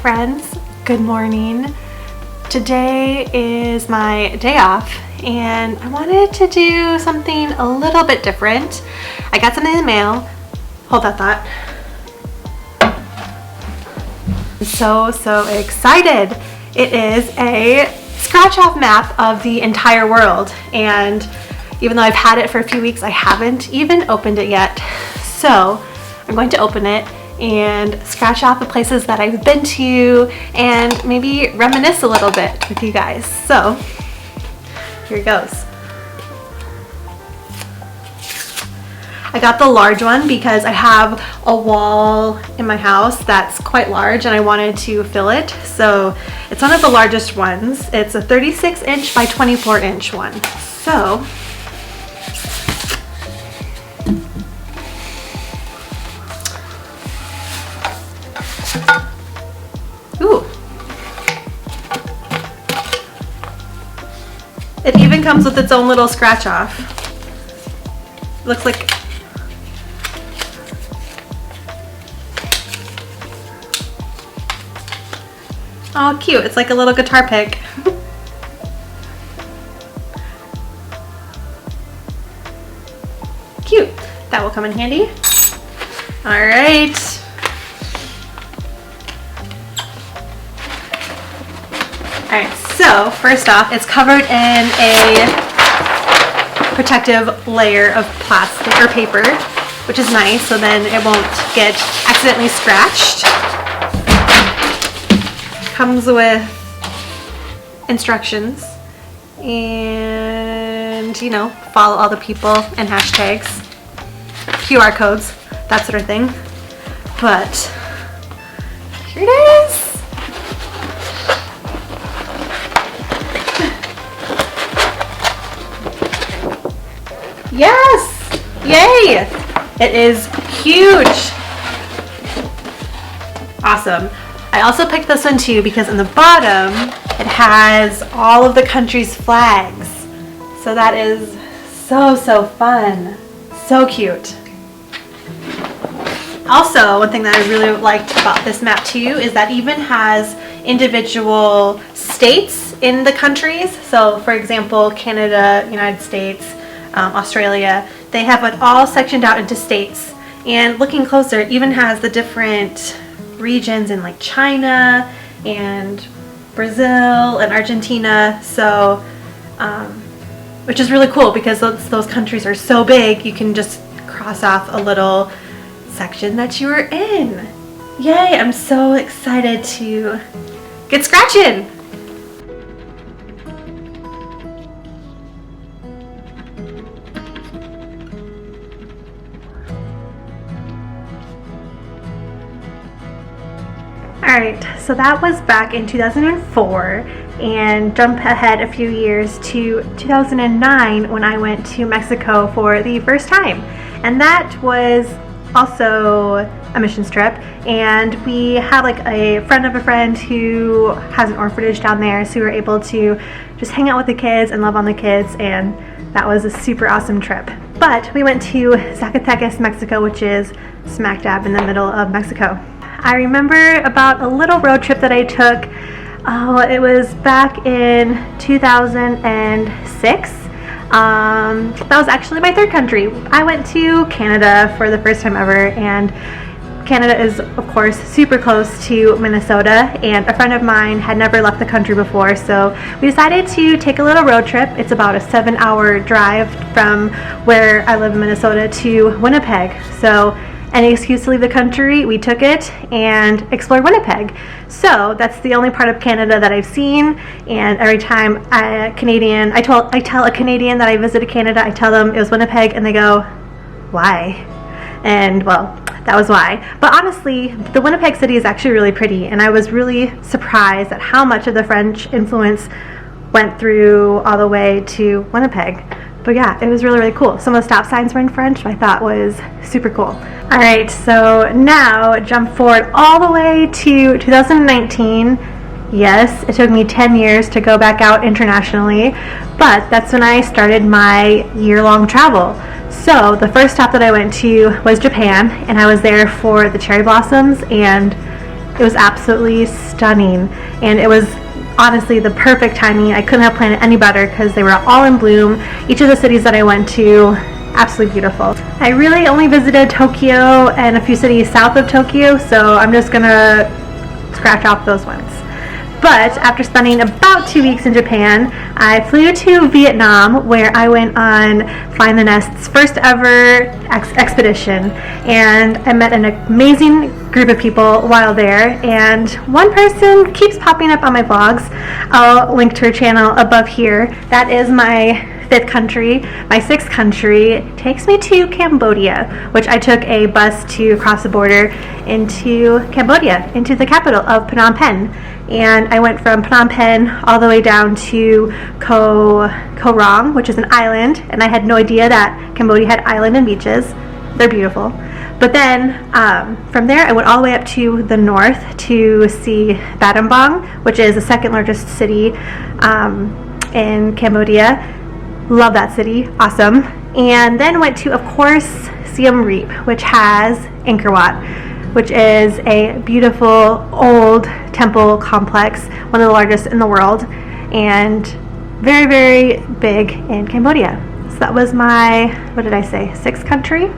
friends, good morning. Today is my day off and I wanted to do something a little bit different. I got something in the mail. Hold that thought. I'm so excited. It is a scratch off map of the entire world, and even though I've had it for a few weeks, I haven't even opened it yet. So I'm going to open it and scratch off the places that I've been to and maybe reminisce a little bit with you guys. So here it goes. I got the large one because I have a wall in my house that's quite large and I wanted to fill it. So it's one of the largest ones. It's a 36-inch by 24-inch one. So ooh. It even comes with its own little scratch off. Looks like oh, cute. It's like a little guitar pick. Cute. That will come in handy. All right. All right, so first off, it's covered in a protective layer of plastic or paper, which is nice, so then it won't get accidentally scratched. Comes with instructions and, you know, follow all the people and hashtags, QR codes, that sort of thing. But here it is. Yes! Yay! It is huge. Awesome. I also picked this one too because in the bottom it has all of the country's flags. So that is so fun. So cute. Also, one thing that I really liked about this map too is that it even has individual states in the countries. So for example, Canada, United States, Australia, they have it all sectioned out into states. And looking closer, it even has the different regions in like China and Brazil and Argentina, so which is really cool because those countries are so big, you can just cross off a little section that you were in. Yay, I'm so excited to get scratching. Alright, so that was back in 2004, and jump ahead a few years to 2009 when I went to Mexico for the first time. And that was also a missions trip, and we had like a friend of a friend who has an orphanage down there, so we were able to just hang out with the kids and love on the kids, and that was a super awesome trip. But we went to Zacatecas, Mexico, which is smack dab in the middle of Mexico. I remember about a little road trip that I took. It was back in 2006. That was actually my third country. I went to Canada for the first time ever, and Canada is of course super close to Minnesota, and a friend of mine had never left the country before, so we decided to take a little road trip. It's about a 7-hour drive from where I live in Minnesota to Winnipeg. So any excuse to leave the country, we took it and explored Winnipeg. So that's the only part of Canada that I've seen, and every time I tell a Canadian that I visited Canada, I tell them it was Winnipeg, and they go, why? And well, that was why. But honestly, the Winnipeg city is actually really pretty, and I was really surprised at how much of the French influence went through all the way to Winnipeg. But yeah, it was really cool. Some of the stop signs were in French, which I thought was super cool. Alright, so now jump forward all the way to 2019. Yes, it took me 10 years to go back out internationally, but that's when I started my year-long travel. So the first stop that I went to was Japan, and I was there for the cherry blossoms, and It was absolutely stunning, and it was honestly the perfect timing. I couldn't have planned it any better because they were all in bloom. Each of the cities that I went to, absolutely beautiful. I really only visited Tokyo and a few cities south of Tokyo, so I'm just gonna scratch off those ones. But after spending about 2 weeks in Japan, I flew to Vietnam, where I went on Fly in the Nest's first ever expedition, and I met an amazing group of people while there, and one person keeps popping up on my vlogs. I'll link to her channel above here. That is my 5th country. My 6th country takes me to Cambodia, which I took a bus to cross the border into Cambodia, into the capital of Phnom Penh. And I went from Phnom Penh all the way down to Koh Rong, which is an island, and I had no idea that Cambodia had island and beaches. They're beautiful. But then from there I went all the way up to the north to see Battambang, which is the 2nd largest city in Cambodia. Love that city, awesome. And then went to, of course, Siem Reap, which has Angkor Wat, which is a beautiful old temple complex, one of the largest in the world, and very, very big in Cambodia. So that was my, what did I say, 6th country?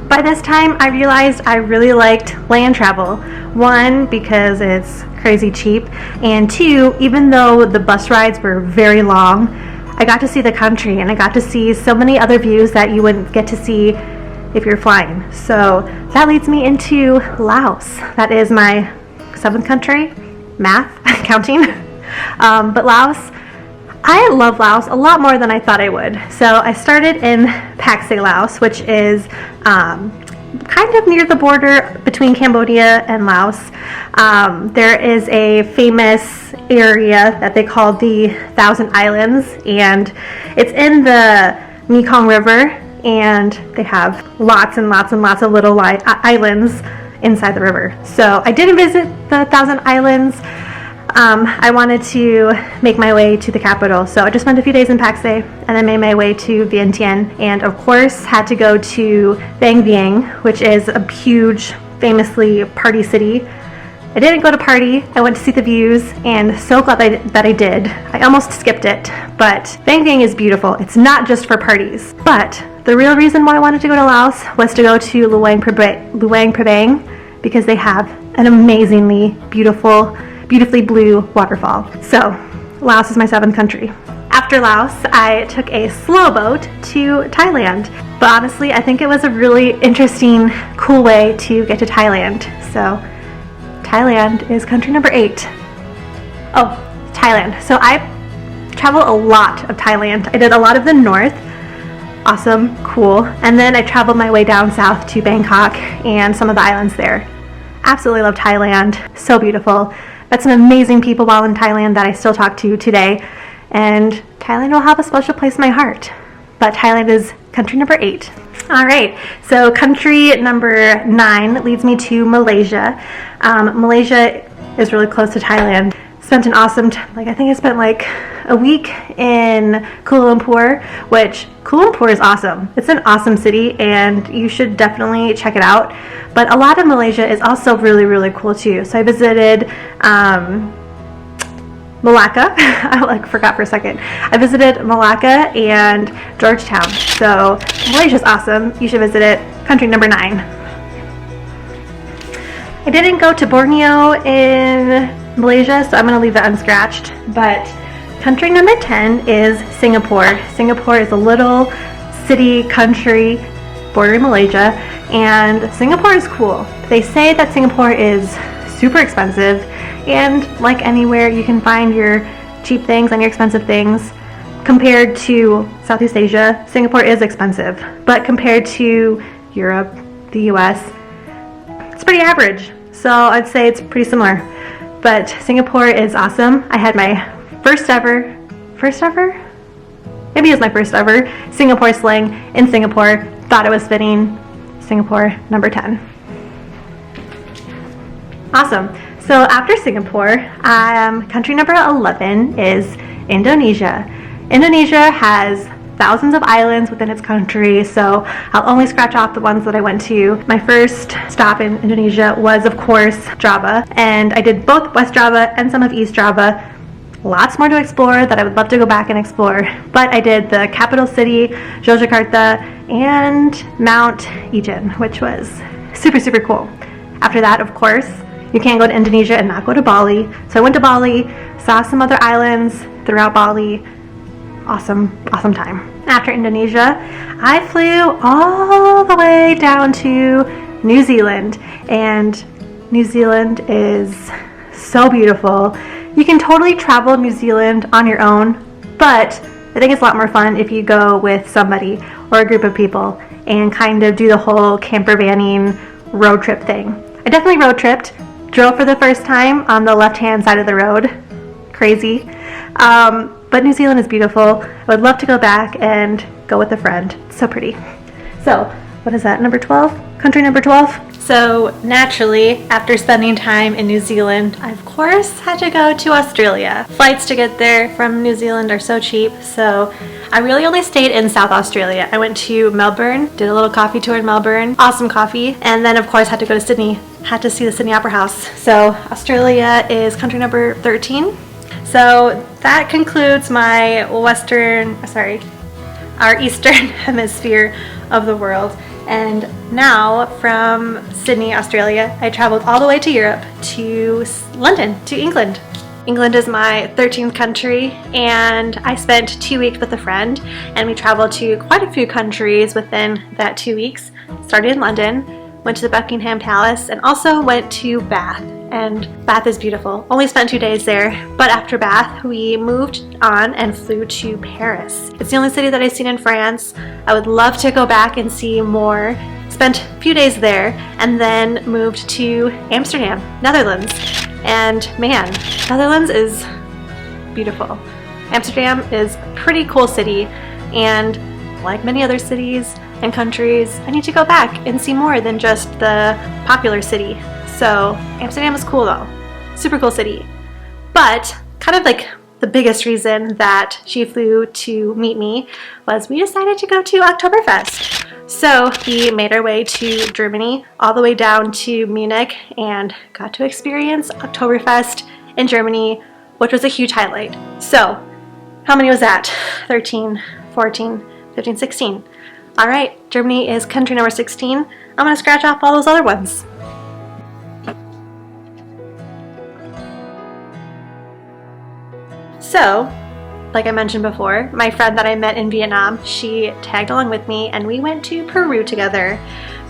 By this time, I realized I really liked land travel. 1, because it's crazy cheap, and 2, even though the bus rides were very long, I got to see the country, and I got to see so many other views that you wouldn't get to see if you're flying. So that leads me into Laos. That is my 7th country. Math, counting. But Laos, I love Laos a lot more than I thought I would. So I started in Pak Se, Laos, which is kind of near the border between Cambodia and Laos. There is a famous area that they call the Thousand Islands, and it's in the Mekong River, and they have lots and lots and lots of little islands inside the river. So I didn't visit the Thousand Islands. I wanted to make my way to the capital, so I just spent a few days in Pak Se and then made my way to Vientiane, and of course had to go to Vang Vieng, which is a huge, famously party city. I didn't go to party, I went to see the views, and so glad that I did. I almost skipped it, but Vang Vieng is beautiful. It's not just for parties. But the real reason why I wanted to go to Laos was to go to Luang Prabang, because they have an amazingly beautifully blue waterfall. So Laos is my 7th country. After Laos, I took a slow boat to Thailand. But honestly, I think it was a really interesting, cool way to get to Thailand. So Thailand is country number 8. Oh, Thailand. So I traveled a lot of Thailand. I did a lot of the north. Awesome, cool. And then I traveled my way down south to Bangkok and some of the islands there. Absolutely love Thailand. So beautiful. Met some amazing people while in Thailand that I still talk to today, and Thailand will have a special place in my heart. But Thailand is country number 8. All right, so country number 9 leads me to Malaysia. Malaysia is really close to Thailand. Spent an awesome, I think I spent like a week in Kuala Lumpur, which Kuala Lumpur is awesome. It's an awesome city, and you should definitely check it out. But a lot of Malaysia is also really, really cool too. So I visited Malacca. I forgot for a second. I visited Malacca and Georgetown. So Malaysia's awesome. You should visit it. Country number 9. I didn't go to Borneo in Malaysia, so I'm going to leave that unscratched. But country number 10 is Singapore. Singapore is a little city country bordering Malaysia, and Singapore is cool. They say that Singapore is super expensive, and like anywhere, you can find your cheap things and your expensive things. Compared to Southeast Asia, Singapore is expensive, but compared to Europe, the US, it's pretty average. So I'd say it's pretty similar. But Singapore is awesome. I had my first ever? Maybe it was my first ever Singapore sling in Singapore. Thought it was fitting. Singapore, number 10. Awesome. So after Singapore, country number 11 is Indonesia. Indonesia has thousands of islands within its country, so I'll only scratch off the ones that I went to. My first stop in Indonesia was, of course, Java, and I did both West Java and some of East Java. Lots more to explore that I would love to go back and explore, but I did the capital city, Yogyakarta, and Mount Ijen, which was super, super cool. After that, of course, you can't go to Indonesia and not go to Bali. So I went to Bali, saw some other islands throughout Bali. Awesome, awesome time. After Indonesia, I flew all the way down to New Zealand, and New Zealand is so beautiful. You can totally travel New Zealand on your own, but I think it's a lot more fun if you go with somebody or a group of people and kind of do the whole camper vanning road trip thing. I definitely road tripped, drove for the first time on the left-hand side of the road. Crazy. But New Zealand is beautiful. I would love to go back and go with a friend. It's so pretty. So, what is that, number 12? Country number 12? So, naturally, after spending time in New Zealand, I of course had to go to Australia. Flights to get there from New Zealand are so cheap, so I really only stayed in South Australia. I went to Melbourne, did a little coffee tour in Melbourne, awesome coffee, and then of course had to go to Sydney, had to see the Sydney Opera House. So, Australia is country number 13. So that concludes my our Eastern Hemisphere of the world. And now from Sydney, Australia, I traveled all the way to Europe, to London, to England. England is my 13th country, and I spent 2 weeks with a friend, and we traveled to quite a few countries within that 2 weeks. Started in London, went to the Buckingham Palace, and also went to Bath. And Bath is beautiful. Only spent 2 days there, but after Bath, we moved on and flew to Paris. It's the only city that I've seen in France. I would love to go back and see more. Spent a few days there, and then moved to Amsterdam, Netherlands. And man, Netherlands is beautiful. Amsterdam is a pretty cool city, and like many other cities and countries, I need to go back and see more than just the popular city. So Amsterdam is cool though, super cool city. But kind of like the biggest reason that she flew to meet me was we decided to go to Oktoberfest. So we made our way to Germany, all the way down to Munich, and got to experience Oktoberfest in Germany, which was a huge highlight. So how many was that? 13, 14, 15, 16. All right, Germany is country number 16. I'm gonna scratch off all those other ones. So, like I mentioned before, my friend that I met in Vietnam, she tagged along with me and we went to Peru together.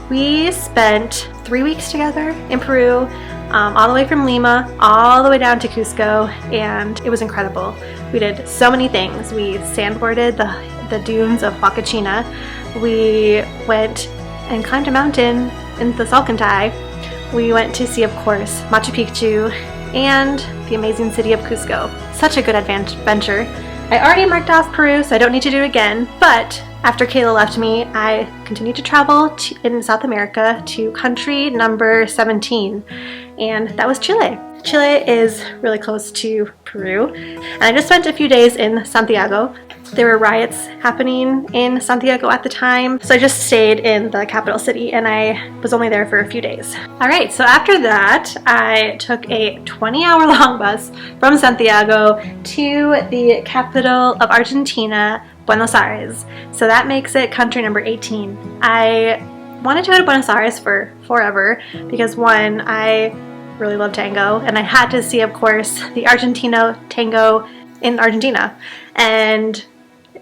We spent 3 weeks together in Peru, all the way from Lima, all the way down to Cusco, and it was incredible. We did so many things. We sandboarded the dunes of Oceania. We went and climbed a mountain in the Salcantay. We went to see, of course, Machu Picchu and the amazing city of Cusco. Such a good adventure. I already marked off Peru, so I don't need to do it again, but after Kayla left me, I continued to travel in South America to country number 17, and that was Chile. Chile is really close to Peru, and I just spent a few days in Santiago. There were riots happening in Santiago at the time, so I just stayed in the capital city and I was only there for a few days. Alright, so after that, I took a 20-hour long bus from Santiago to the capital of Argentina, Buenos Aires. So that makes it country number 18. I wanted to go to Buenos Aires for forever because one, I really love tango, and I had to see, of course, the Argentino tango in Argentina, and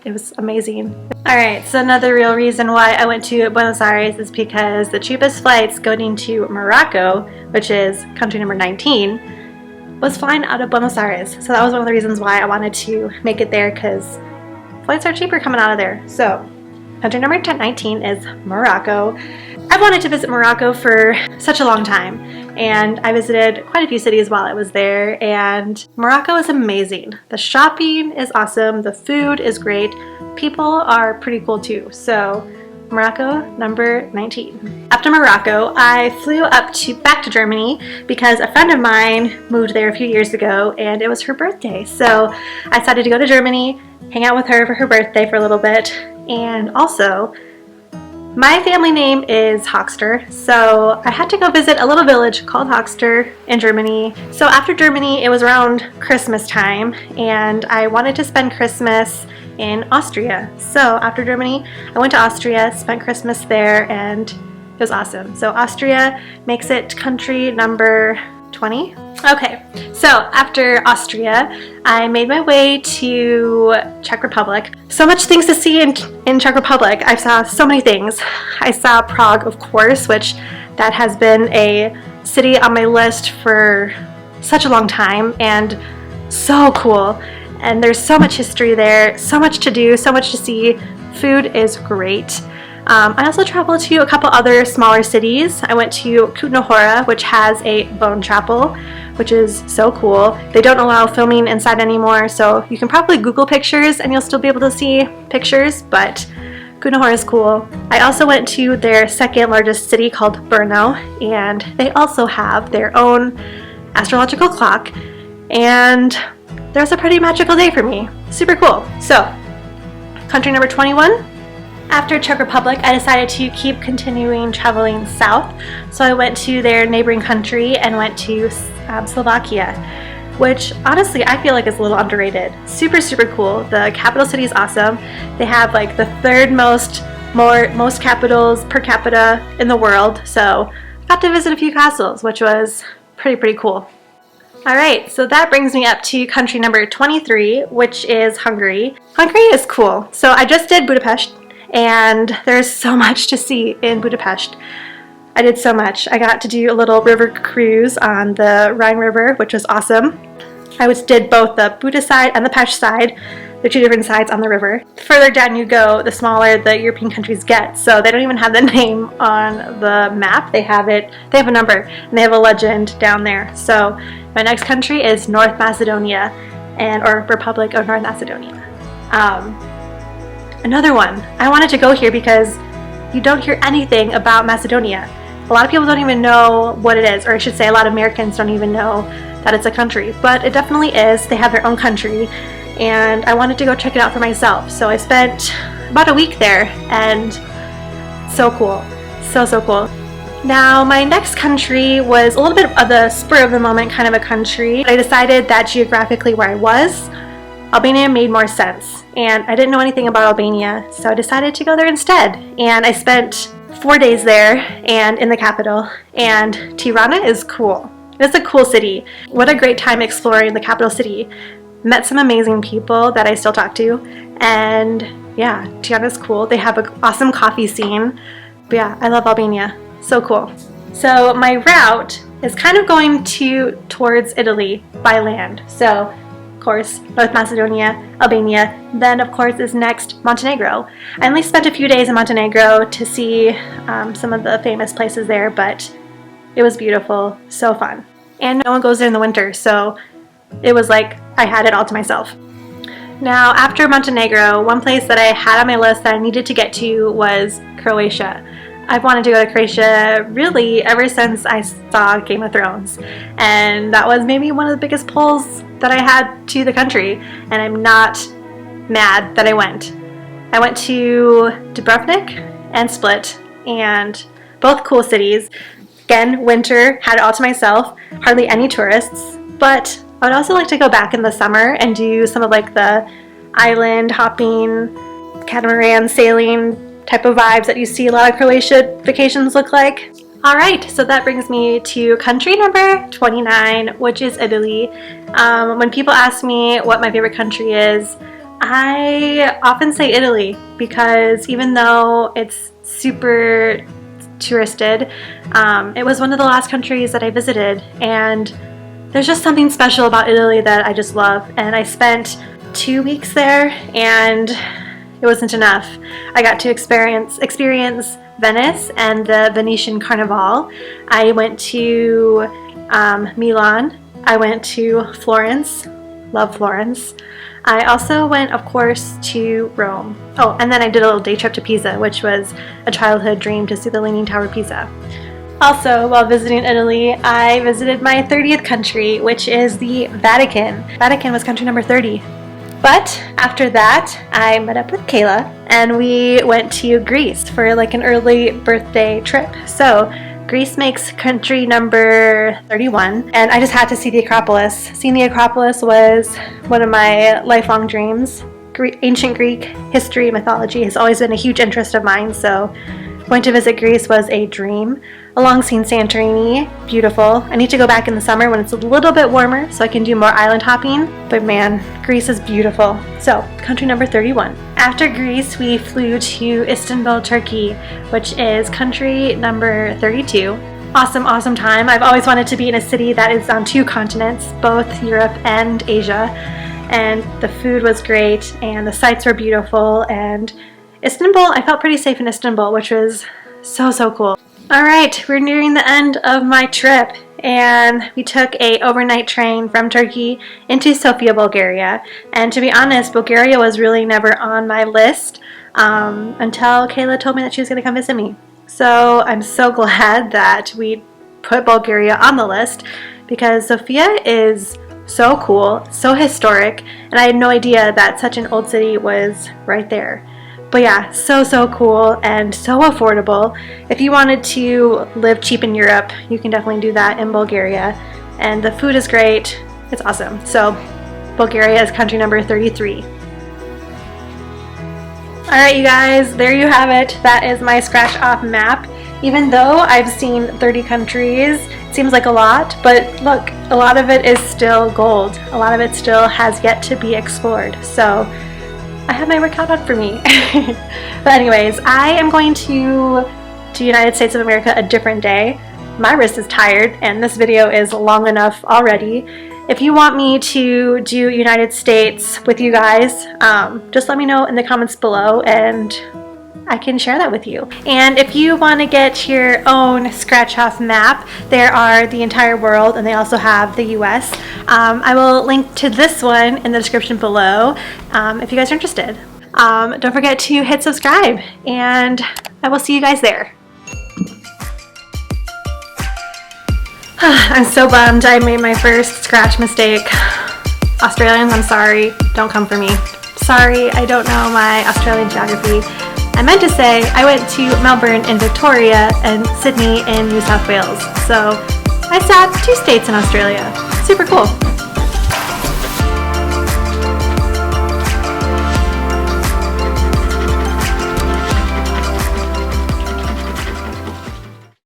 it was amazing. Alright, so another real reason why I went to Buenos Aires is because the cheapest flights going to Morocco, which is country number 19, was flying out of Buenos Aires. So that was one of the reasons why I wanted to make it there, because flights are cheaper coming out of there. So country number 19 is Morocco. I've wanted to visit Morocco for such a long time, and I visited quite a few cities while I was there, and Morocco is amazing. The shopping is awesome, the food is great, people are pretty cool too. So Morocco, number 19. After Morocco, I flew back to Germany because a friend of mine moved there a few years ago and it was her birthday. So I decided to go to Germany, hang out with her for her birthday for a little bit. And also, my family name is Hochster, so I had to go visit a little village called Hochster in Germany. So after Germany, it was around Christmas time, and I wanted to spend Christmas in Austria. So after Germany, I went to Austria, spent Christmas there, and it was awesome. So Austria makes it country number 20. Okay, so after Austria, I made my way to Czech Republic. So much things to see in Czech Republic. I saw so many things. I saw Prague, of course, which that has been a city on my list for such a long time, and so cool. And there's so much history there, so much to do, so much to see. Food is great. I also traveled to a couple other smaller cities. I went to Kutna Hora, which has a bone chapel, which is so cool. They don't allow filming inside anymore, so you can probably Google pictures and you'll still be able to see pictures, but Kutna Hora is cool. I also went to their second largest city called Brno, and they also have their own astrological clock, and that was a pretty magical day for me. Super cool. So, country number 21. After Czech Republic, I decided to keep continuing traveling south. So I went to their neighboring country and went to Slovakia, which honestly I feel like is a little underrated. Super, super cool. The capital city is awesome. They have like the third most capitals per capita in the world. So I got to visit a few castles, which was pretty cool. Alright, so that brings me up to country number 23, which is Hungary. Hungary is cool. So I just did Budapest, and there's so much to see in Budapest. I did so much. I got to do a little river cruise on the Rhine River, which was awesome. I did both the Buda side and the Pest side, the two different sides on the river. The further down you go, the smaller the European countries get, so they don't even have the name on the map. They have a number, and they have a legend down there. So my next country is North Macedonia, or Republic of North Macedonia. Another one, I wanted to go here because you don't hear anything about Macedonia. A lot of people don't even know what it is, or I should say a lot of Americans don't even know that it's a country, but it definitely is. They have their own country, and I wanted to go check it out for myself. So I spent about a week there, and so cool. So cool. Now, my next country was a little bit of the spur of the moment kind of a country. I decided that geographically where I was, Albania made more sense, and I didn't know anything about Albania, so I decided to go there instead. And I spent 4 days there and in the capital, and Tirana is cool. It's a cool city. What a great time exploring the capital city. Met some amazing people that I still talk to, and yeah, Tirana's cool. They have an awesome coffee scene. But yeah, I love Albania. So cool. So my route is kind of going towards Italy by land. So of course, North Macedonia, Albania, then of course is next Montenegro. I only spent a few days in Montenegro to see some of the famous places there, but it was beautiful, so fun. And no one goes there in the winter, so it was like I had it all to myself. Now, after Montenegro, one place that I had on my list that I needed to get to was Croatia. I've wanted to go to Croatia really ever since I saw Game of Thrones, and that was maybe one of the biggest pulls that I had to the country, and I'm not mad that I went. I went to Dubrovnik and Split, and both cool cities. Again, winter, had it all to myself, hardly any tourists, but I would also like to go back in the summer and do some of like the island hopping, catamaran sailing type of vibes that you see a lot of Croatia vacations look like. Alright, so that brings me to country number 29, which is Italy. When people ask me what my favorite country is, I often say Italy, because even though it's super touristed, it was one of the last countries that I visited, and there's just something special about Italy that I just love. And I spent 2 weeks there, and it wasn't enough. I got to experience Venice and the Venetian Carnival. I went to Milan. I went to Florence. Love Florence. I also went, of course, to Rome. Oh, and then I did a little day trip to Pisa, which was a childhood dream to see the Leaning Tower of Pisa. Also, while visiting Italy, I visited my 30th country, which is the Vatican. Vatican was country number 30. But after that, I met up with Kayla and we went to Greece for like an early birthday trip. So Greece makes country number 31, and I just had to see the Acropolis. Seeing the Acropolis was one of my lifelong dreams. Ancient Greek history, mythology has always been a huge interest of mine, so going to visit Greece was a dream. Along seeing Santorini, beautiful. I need to go back in the summer when it's a little bit warmer so I can do more island hopping, but man, Greece is beautiful. So, country number 31. After Greece, we flew to Istanbul, Turkey, which is country number 32. Awesome, awesome time. I've always wanted to be in a city that is on 2 continents, both Europe and Asia, and the food was great, and the sights were beautiful, and Istanbul, I felt pretty safe in Istanbul, which was so cool. Alright, we're nearing the end of my trip, and we took a overnight train from Turkey into Sofia, Bulgaria. And to be honest, Bulgaria was really never on my list until Kayla told me that she was going to come visit me. So I'm so glad that we put Bulgaria on the list, because Sofia is so cool, so historic, and I had no idea that such an old city was right there. But yeah, so cool and so affordable. If you wanted to live cheap in Europe, you can definitely do that in Bulgaria. And the food is great. It's awesome. So Bulgaria is country number 33. Alright you guys, there you have it. That is my scratch off map. Even though I've seen 30 countries, it seems like a lot, but look, a lot of it is still gold. A lot of it still has yet to be explored. So I have my work cut out for me. But anyways, I am going to United States of America a different day. My wrist is tired and this video is long enough already. If you want me to do United States with you guys, just let me know in the comments below and I can share that with you. And if you want to get your own scratch off map, there are the entire world and they also have the US. I will link to this one in the description below if you guys are interested. Don't forget to hit subscribe and I will see you guys there. I'm so bummed I made my first scratch mistake. Australians, I'm sorry. Don't come for me. Sorry, I don't know my Australian geography. I meant to say I went to Melbourne in Victoria and Sydney in New South Wales. So I sat 2 states in Australia. Super cool.